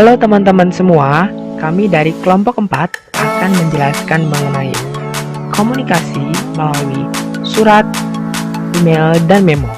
Halo teman-teman semua, kami dari kelompok 4 akan menjelaskan mengenai komunikasi melalui surat, email, dan memo.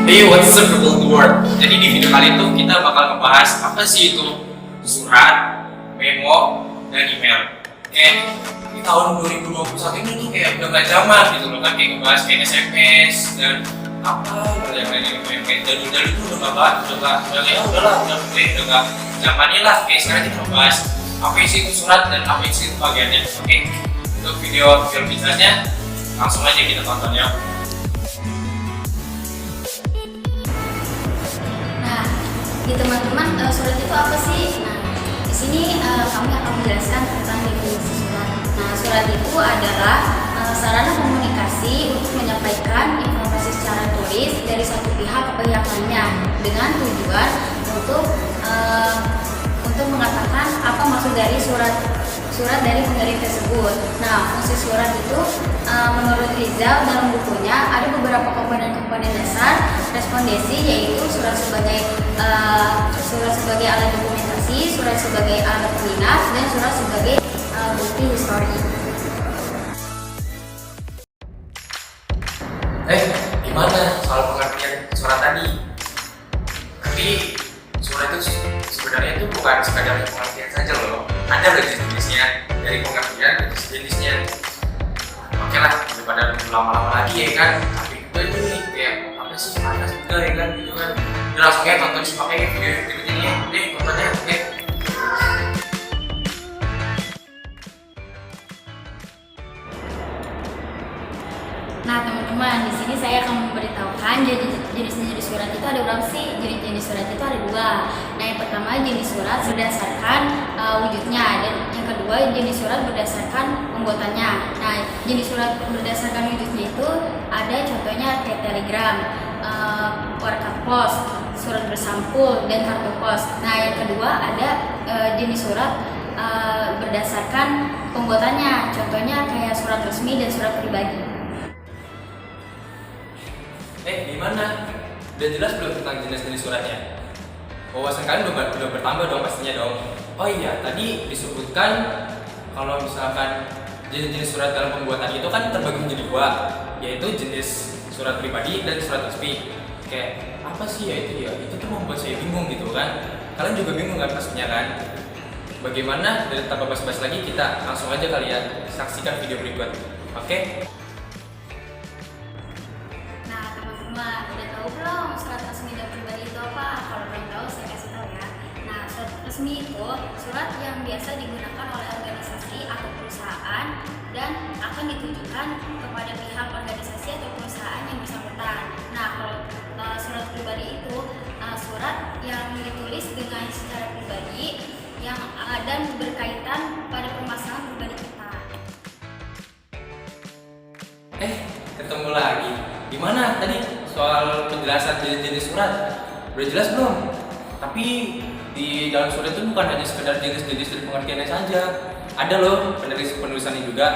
Hey, what's up people in the world? Jadi di video kali itu kita bakal ngebahas apa sih itu surat, memo, dan email. Di tahun 2021 ini tuh kayak udah gak zaman gitu loh kan, kayak ngebahas kayak SMS dan apa yang lainnya kayak jadul-jadul itu udah gak zamannya lah. Sekarang kita ngebahas apa isi itu surat dan apa isi itu bagiannya. Untuk video lebih jelasnya langsung aja kita tonton ya. Di teman-teman, surat itu apa sih? Nah, di sini kami akan menjelaskan tentang definisi surat. Nah, surat itu adalah sarana komunikasi untuk menyampaikan informasi secara tulis dari satu pihak ke pihak lainnya dengan tujuan untuk mengatakan apa maksud dari surat dari pengirim tersebut. Nah, fungsi surat itu menurut Rizal dalam bukunya ada beberapa komponen dasar respondensi, yaitu surat sebagai alat dokumentasi, surat sebagai alat pengingat, dan surat sebagai bukti histori. Gimana soal pengertian surat tadi? Tapi surat itu sebenarnya itu bukan sekadar pengertian saja loh. Ada loh jenis-jenisnya, dari pengertian jenis-jenisnya. Oke lah, daripada lama-lama lagi ya kan. Tapi itu nih kayak apa sih? Ada juga ya kan gitu kan. Udah langsung aja tonton sih pakai video ini ya. Tontonnya oke. Nah, teman-teman, di sini saya akan memberitahukan jenis-jenis surat itu ada berapa sih? Jenis surat itu ada dua. Nah, yang pertama jenis surat berdasarkan wujudnya, dan yang kedua jenis surat berdasarkan pembuatannya. Nah, jenis surat berdasarkan wujudnya itu ada contohnya kayak telegram, warkat pos, surat bersampul, dan kartu pos. Nah, yang kedua ada jenis surat berdasarkan pembuatannya, contohnya kayak surat resmi dan surat pribadi. Gimana? Udah jelas belum tentang jenis-jenis suratnya? Wawasan kalian udah bertambah dong pastinya dong. Oh iya, tadi disebutkan kalau misalkan jenis-jenis surat dalam pembuatan itu kan terbagi menjadi dua, yaitu jenis surat pribadi dan surat resmi. Kayak apa sih ya itu ya? Itu tuh membuat saya bingung gitu kan. Kalian juga bingung kan pastinya kan? Bagaimana? Dan tanpa basa-basi lagi, kita langsung aja kalian saksikan video berikut. Oke? Udah tahu belum surat resmi dan pribadi itu apa? Kalau belum tahu saya kasih tahu ya. Nah, surat resmi itu surat yang biasa digunakan oleh organisasi atau perusahaan dan akan ditujukan kepada pihak organisasi atau perusahaan yang bersangkutan. Nah, kalau surat pribadi itu surat yang ditulis dengan secara pribadi yang dan berkaitan pada permasalahan pribadi kita. Ketemu lagi. Gimana tadi soal penjelasan jenis-jenis surat? Udah jelas belum? Tapi di dalam surat itu bukan hanya sekedar jenis-jenis dan pengertiannya saja. Ada loh penulisannya juga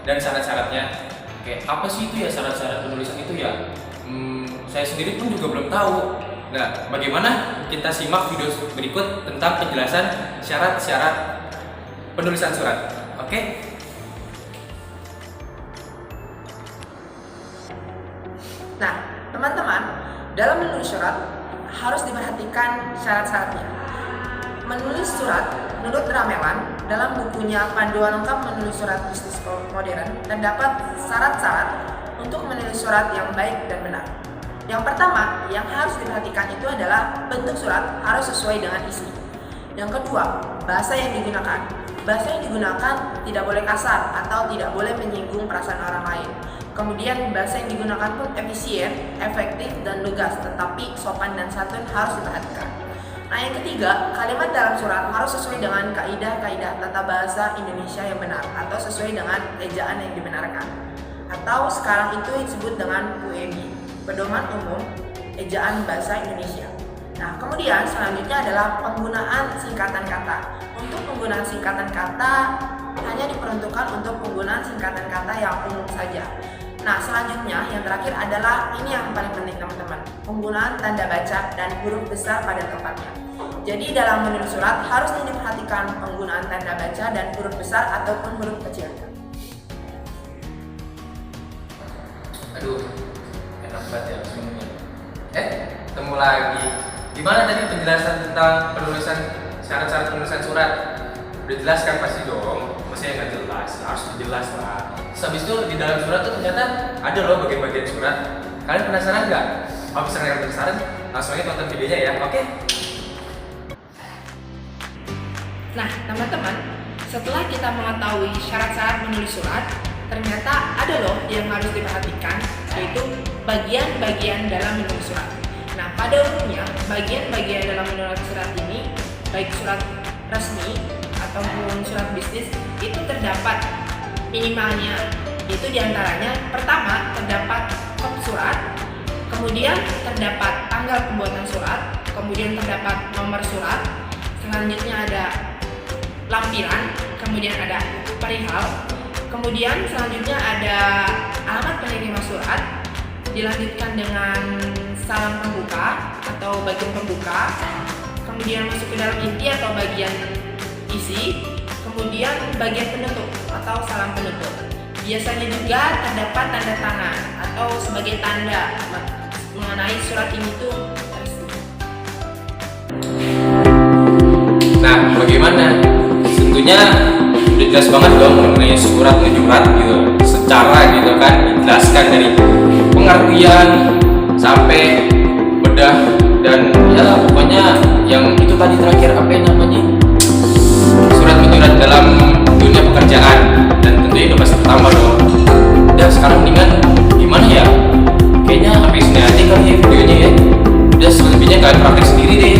dan syarat-syaratnya. Kayak apa sih itu ya syarat-syarat penulisan itu ya? Saya sendiri pun juga belum tahu. Nah, bagaimana kita simak video berikut tentang penjelasan syarat-syarat penulisan surat. Oke? Nah, teman-teman, dalam menulis surat harus diperhatikan syarat-syaratnya. Menulis surat menurut Ramelan dalam bukunya Panduan Lengkap Menulis Surat Bisnis Modern terdapat syarat-syarat untuk menulis surat yang baik dan benar. Yang pertama yang harus diperhatikan itu adalah bentuk surat harus sesuai dengan isi. Yang kedua, bahasa yang digunakan. Bahasa yang digunakan tidak boleh kasar atau tidak boleh menyinggung perasaan orang lain. Kemudian bahasa yang digunakan pun efisien, efektif, dan lugas, tetapi sopan dan santun harus diperhatikan. Nah, yang ketiga, kalimat dalam surat harus sesuai dengan kaidah-kaidah tata bahasa Indonesia yang benar atau sesuai dengan ejaan yang dibenarkan. Atau sekarang itu disebut dengan UED, Pedoman Umum Ejaan Bahasa Indonesia. Nah, kemudian selanjutnya adalah penggunaan singkatan kata. Untuk penggunaan singkatan kata hanya diperuntukkan untuk penggunaan singkatan kata yang umum saja. Nah, selanjutnya yang terakhir adalah ini yang paling penting teman-teman, penggunaan tanda baca dan huruf besar pada tempatnya. Jadi dalam menulis surat harus diperhatikan penggunaan tanda baca dan huruf besar ataupun huruf kecil. Aduh, enak banget ya semuanya. Ketemu lagi. Gimana tadi penjelasan tentang penulisan syarat-syarat penulisan surat? Udah jelas kan pasti dong. Maksudnya nggak jelas, harus jelas lah. Terus habis itu di dalam surat tuh ternyata ada loh bagian-bagian surat. Kalian penasaran nggak? Kalau misalnya kalian penasaran, langsung aja tonton videonya ya, oke? Nah, teman-teman, setelah kita mengetahui syarat-syarat menulis surat, ternyata ada loh yang harus diperhatikan, yaitu bagian-bagian dalam menulis surat. Nah, pada umumnya, bagian-bagian dalam menulis surat ini, baik surat resmi ataupun surat bisnis, itu terdapat minimalnya. Itu diantaranya, pertama, terdapat kop surat, kemudian terdapat tanggal pembuatan surat, kemudian terdapat nomor surat, selanjutnya ada lampiran, kemudian ada perihal, kemudian selanjutnya ada alamat penerima surat, dilanjutkan dengan salam pembuka atau bagian pembuka, kemudian masuk ke dalam inti atau bagian isi, kemudian bagian penutup atau salam penutup. Biasanya juga terdapat tanda tangan atau sebagai tanda mengenai surat ini tuh resmi. Nah, bagaimana? Tentunya udah jelas banget dong mengenai surat menyurat gitu, secara gitu kan dijelaskan dari pengertian sampai bedah dan ya pokoknya yang itu tadi terakhir apa yang namanya surat menyurat dalam dunia pekerjaan, dan tentunya udah pasti pertama dong. Udah sekarang mendingan gimana ya? Kayaknya sampai sini aja kali ya videonya ya. Udah selebihnya kalian praktek sendiri deh.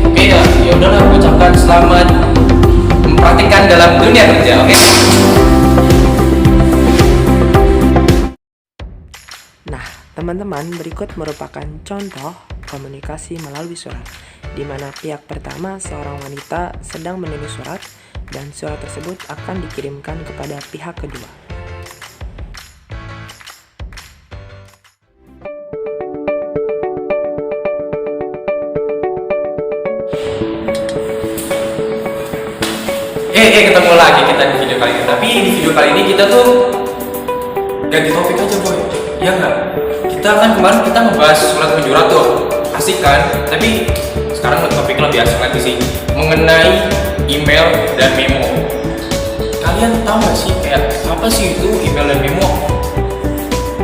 Oke ya, ya udahlah aku ucapkan selamat mempraktikkan dalam dunia kerja, oke? Nah, teman-teman, berikut merupakan contoh komunikasi melalui surat, di mana pihak pertama seorang wanita sedang menulis surat dan surat tersebut akan dikirimkan kepada pihak kedua. Ketemu lagi kita di video kali ini. Tapi di video kali ini kita tuh ganti topik aja boy. Ya nggak? Kita kan kemarin kita ngebahas surat menyurat tuh, asik kan? Tapi sekarang topik lebih asik lagi sih, mengenai email dan memo. Kalian tahu nggak sih kayak apa sih itu email dan memo?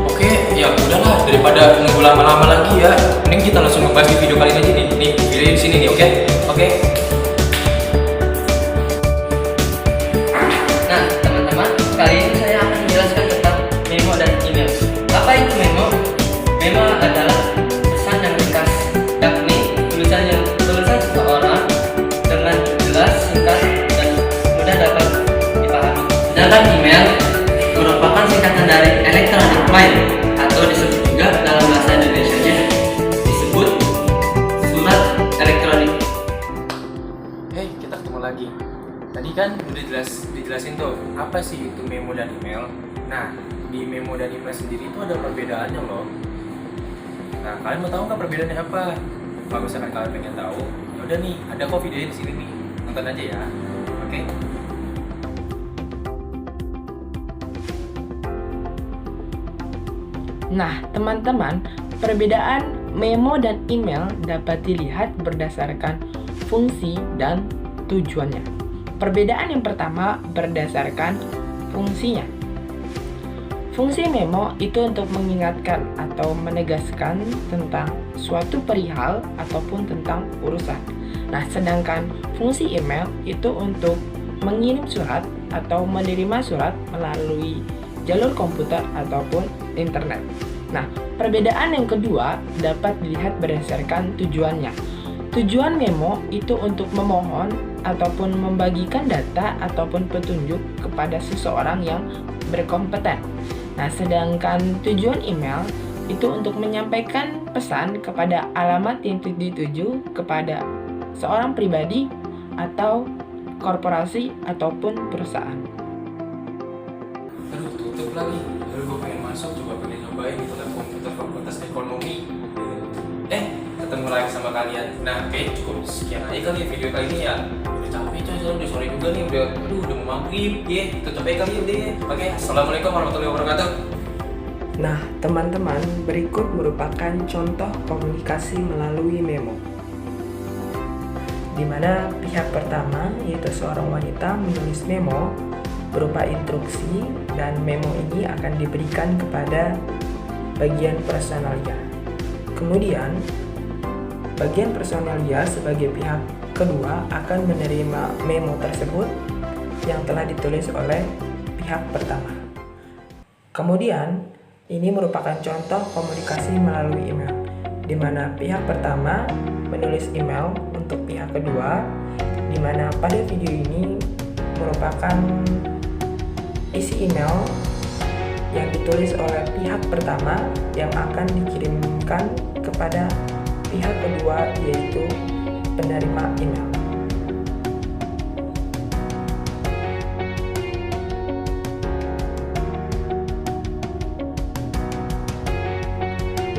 Oke, ya udahlah daripada nunggu lama-lama lagi ya, mending kita langsung ngebahas di video kali ini aja nih. Nih video di sini nih, oke? Oke. Nah, teman-teman, kali ini saya akan menjelaskan tentang memo dan email. Apa itu memo? Memo adalah pesan yang ringkas, yakni tulisan seseorang dengan jelas, singkat, dan mudah dapat dipahami. Sedangkan email merupakan singkatan dari electronic mail atau disebut juga dalam bahasa Indonesianya disebut surat elektronik. Hey, kita ketemu lagi. Tadi kan udah dijelasin tuh apa sih itu memo dan email. Nah, di memo dan email sendiri itu ada perbedaannya loh. Nah, kalian mau tahu nggak perbedaannya apa? Kalau misalkan kalian pengen tahu, ya udah nih, ada kok videonya di sini nih, nonton aja ya. Oke? Nah, teman-teman, perbedaan memo dan email dapat dilihat berdasarkan fungsi dan tujuannya. Perbedaan yang pertama berdasarkan fungsinya. Fungsi memo itu untuk mengingatkan atau menegaskan tentang suatu perihal ataupun tentang urusan. Nah, sedangkan fungsi email itu untuk mengirim surat atau menerima surat melalui jalur komputer ataupun internet. Nah, perbedaan yang kedua dapat dilihat berdasarkan tujuannya. Tujuan memo itu untuk memohon ataupun membagikan data ataupun petunjuk kepada seseorang yang berkompeten. Nah, sedangkan tujuan email itu untuk menyampaikan pesan kepada alamat yang dituju kepada seorang pribadi atau korporasi ataupun perusahaan. Aduh, tutup lagi. Aduh, gue pengen masuk, coba pengen nyobain di komputer fakultas ekonomi. Ketemu lagi sama kalian. Nah, oke, cukup sekian aja kali video kali ini ya. Udah capek coy, udah sore juga nih, udah mau maghrib. Tutup aja kali udah. Oke, assalamualaikum warahmatullahi wabarakatuh. Nah, teman-teman, berikut merupakan contoh komunikasi melalui memo. Di mana pihak pertama, yaitu seorang wanita, menulis memo berupa instruksi, dan memo ini akan diberikan kepada bagian personalia. Kemudian, bagian personalia sebagai pihak kedua akan menerima memo tersebut yang telah ditulis oleh pihak pertama. Kemudian, ini merupakan contoh komunikasi melalui email, di mana pihak pertama menulis email untuk pihak kedua, di mana pada video ini merupakan isi email yang ditulis oleh pihak pertama yang akan dikirimkan kepada pihak kedua, yaitu penerima email.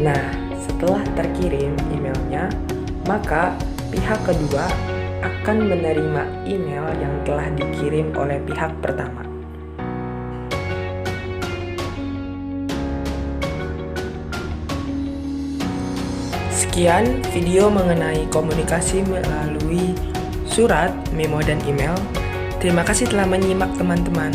Nah, setelah terkirim emailnya, maka pihak kedua akan menerima email yang telah dikirim oleh pihak pertama. Sekian video mengenai komunikasi melalui surat, memo, dan email. Terima kasih telah menyimak teman-teman.